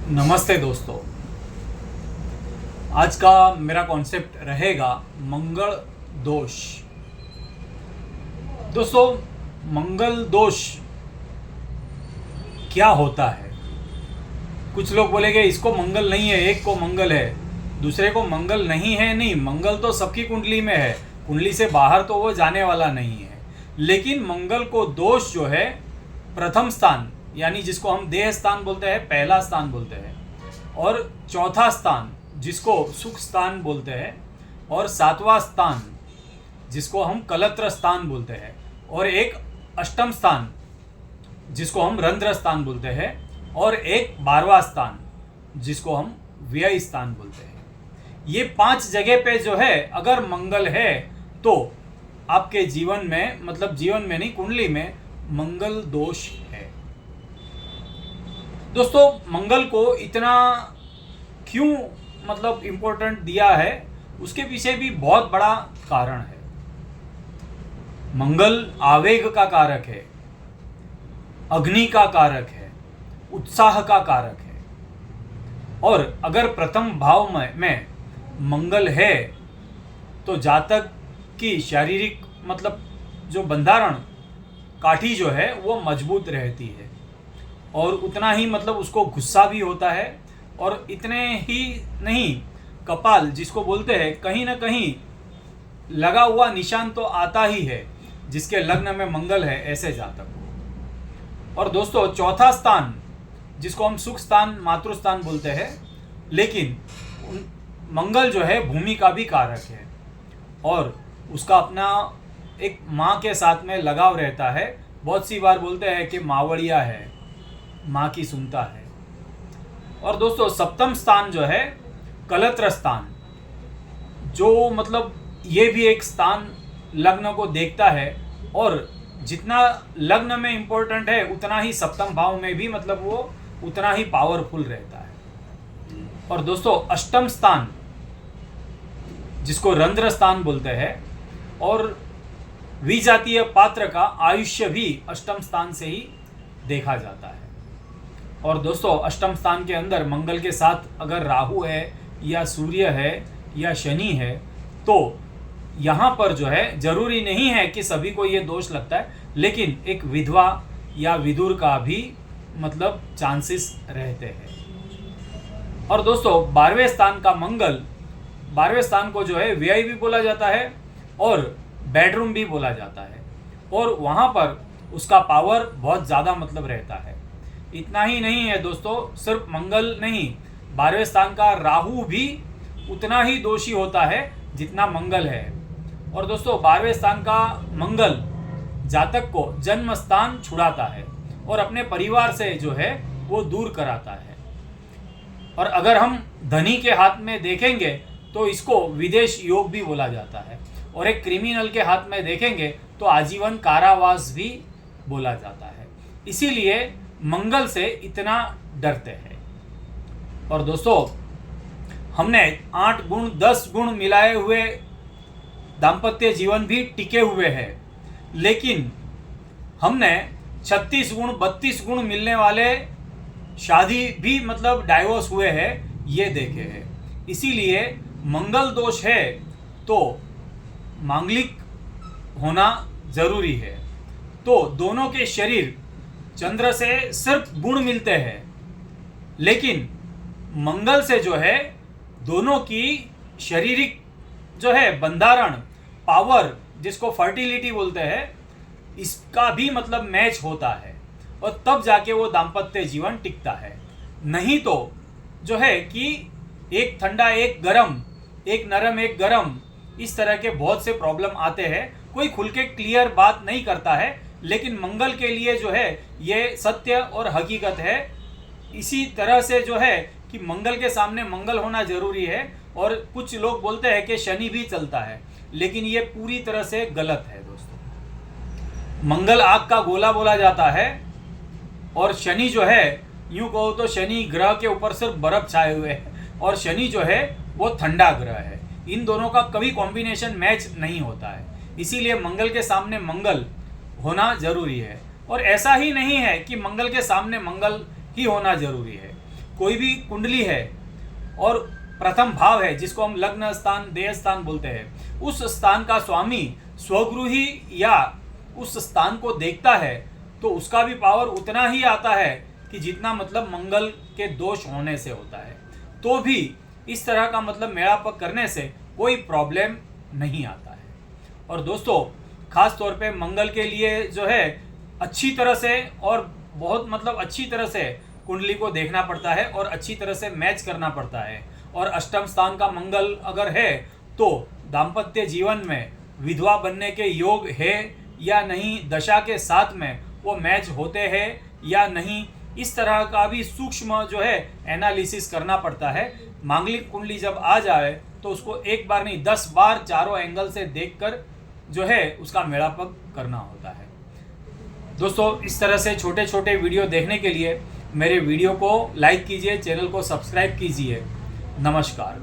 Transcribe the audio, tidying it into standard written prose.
नमस्ते दोस्तों। आज का मेरा कॉन्सेप्ट रहेगा मंगल दोष। दोस्तों, मंगल दोष क्या होता है? कुछ लोग बोलेंगे इसको मंगल नहीं है, एक को मंगल है, दूसरे को मंगल नहीं है। नहीं, मंगल तो सबकी कुंडली में है, कुंडली से बाहर तो वो जाने वाला नहीं है। लेकिन मंगल को दोष जो है, प्रथम स्थान यानी जिसको हम देह स्थान बोलते हैं, पहला स्थान बोलते हैं, और चौथा स्थान जिसको सुख स्थान बोलते हैं, और सातवां स्थान जिसको हम कलत्र स्थान बोलते हैं, और एक अष्टम स्थान जिसको हम रंध्र स्थान बोलते हैं, और एक 12वां स्थान जिसको हम व्यय स्थान बोलते हैं। ये 5 जगह पे जो है अगर मंगल है तो आपके जीवन में, मतलब जीवन में नहीं, कुंडली में मंगल दोष है। दोस्तों, मंगल को इतना क्यों मतलब इम्पोर्टेंट दिया है, उसके पीछे भी बहुत बड़ा कारण है। मंगल आवेग का कारक है, अग्नि का कारक है, उत्साह का कारक है। और अगर प्रथम भाव में मंगल है तो जातक की शारीरिक मतलब जो बंधारण काठी जो है वो मजबूत रहती है, और उतना ही मतलब उसको गुस्सा भी होता है। और इतने ही नहीं, कपाल जिसको बोलते हैं, कहीं ना कहीं लगा हुआ निशान तो आता ही है जिसके लग्न में मंगल है, ऐसे जातक को। और दोस्तों, चौथा स्थान जिसको हम सुख स्थान, मातृस्थान बोलते हैं, लेकिन मंगल जो है भूमि का भी कारक है, और उसका अपना एक माँ के साथ में लगाव रहता है। बहुत सी बार बोलते हैं कि मावड़िया है, माँ की सुनता है। और दोस्तों, सप्तम स्थान जो है कलत्र स्थान, जो मतलब ये भी एक स्थान लग्न को देखता है, और जितना लग्न में इम्पोर्टेंट है उतना ही सप्तम भाव में भी मतलब वो उतना ही पावरफुल रहता है। और दोस्तों, अष्टम स्थान जिसको रंध्र स्थान बोलते हैं, और विजातीय पात्र का आयुष्य भी अष्टम स्थान से ही देखा जाता है। और दोस्तों, अष्टम स्थान के अंदर मंगल के साथ अगर राहु है या सूर्य है या शनि है, तो यहाँ पर जो है जरूरी नहीं है कि सभी को ये दोष लगता है, लेकिन एक विधवा या विदुर का भी मतलब चांसेस रहते हैं। और दोस्तों, 12वें स्थान का मंगल, 12वें स्थान को जो है व्यय भी बोला जाता है और बेडरूम भी बोला जाता है, और वहाँ पर उसका पावर बहुत ज़्यादा मतलब रहता है। इतना ही नहीं है दोस्तों, सिर्फ मंगल नहीं, 12वें स्थान का राहु भी उतना ही दोषी होता है जितना मंगल है। और दोस्तों, 12वें स्थान का मंगल जातक को जन्म स्थान छुड़ाता है और अपने परिवार से जो है वो दूर कराता है। और अगर हम धनी के हाथ में देखेंगे तो इसको विदेश योग भी बोला जाता है, और एक क्रिमिनल के हाथ में देखेंगे तो आजीवन कारावास भी बोला जाता है। इसीलिए मंगल से इतना डरते हैं। और दोस्तों, हमने 8 गुण 10 गुण मिलाए हुए दाम्पत्य जीवन भी टिके हुए हैं, लेकिन हमने 36 गुण 32 गुण मिलने वाले शादी भी मतलब डाइवोर्स हुए हैं, ये देखे हैं। इसीलिए मंगल दोष है तो मांगलिक होना जरूरी है। तो दोनों के शरीर चंद्र से सिर्फ गुण मिलते हैं, लेकिन मंगल से जो है दोनों की शारीरिक जो है बंधारण, पावर जिसको फर्टिलिटी बोलते हैं, इसका भी मतलब मैच होता है, और तब जाके वो दाम्पत्य जीवन टिकता है। नहीं तो जो है कि एक ठंडा एक गरम, एक नरम एक गरम, इस तरह के बहुत से प्रॉब्लम आते हैं। कोई खुल के क्लियर बात नहीं करता है, लेकिन मंगल के लिए जो है ये सत्य और हकीकत है। इसी तरह से जो है कि मंगल के सामने मंगल होना जरूरी है। और कुछ लोग बोलते हैं कि शनि भी चलता है, लेकिन ये पूरी तरह से गलत है दोस्तों। मंगल आग का गोला बोला जाता है, और शनि जो है, यूं कहो तो शनि ग्रह के ऊपर सिर्फ बर्फ छाए हुए है, और शनि जो है वो ठंडा ग्रह है। इन दोनों का कभी कॉम्बिनेशन मैच नहीं होता है, इसीलिए मंगल के सामने मंगल होना जरूरी है। और ऐसा ही नहीं है कि मंगल के सामने मंगल ही होना जरूरी है, कोई भी कुंडली है और प्रथम भाव है जिसको हम लग्न स्थान देह स्थान बोलते हैं, उस स्थान का स्वामी स्वगृही या उस स्थान को देखता है तो उसका भी पावर उतना ही आता है कि जितना मतलब मंगल के दोष होने से होता है। तो भी इस तरह का मतलब मेलापक करने से कोई प्रॉब्लम नहीं आता है। और दोस्तों खास तौर पे मंगल के लिए जो है अच्छी तरह से और बहुत मतलब अच्छी तरह से कुंडली को देखना पड़ता है और अच्छी तरह से मैच करना पड़ता है। और अष्टम स्थान का मंगल अगर है तो दाम्पत्य जीवन में विधवा बनने के योग है या नहीं, दशा के साथ में वो मैच होते हैं या नहीं, इस तरह का भी सूक्ष्म जो है एनालिसिस करना पड़ता है। मांगलिक कुंडली जब आ जाए तो उसको एक बार नहीं 10 बार चारों एंगल से देखकर जो है उसका मेलापक करना होता है। दोस्तों इस तरह से छोटे छोटे वीडियो देखने के लिए मेरे वीडियो को लाइक कीजिए, चैनल को सब्सक्राइब कीजिए। नमस्कार।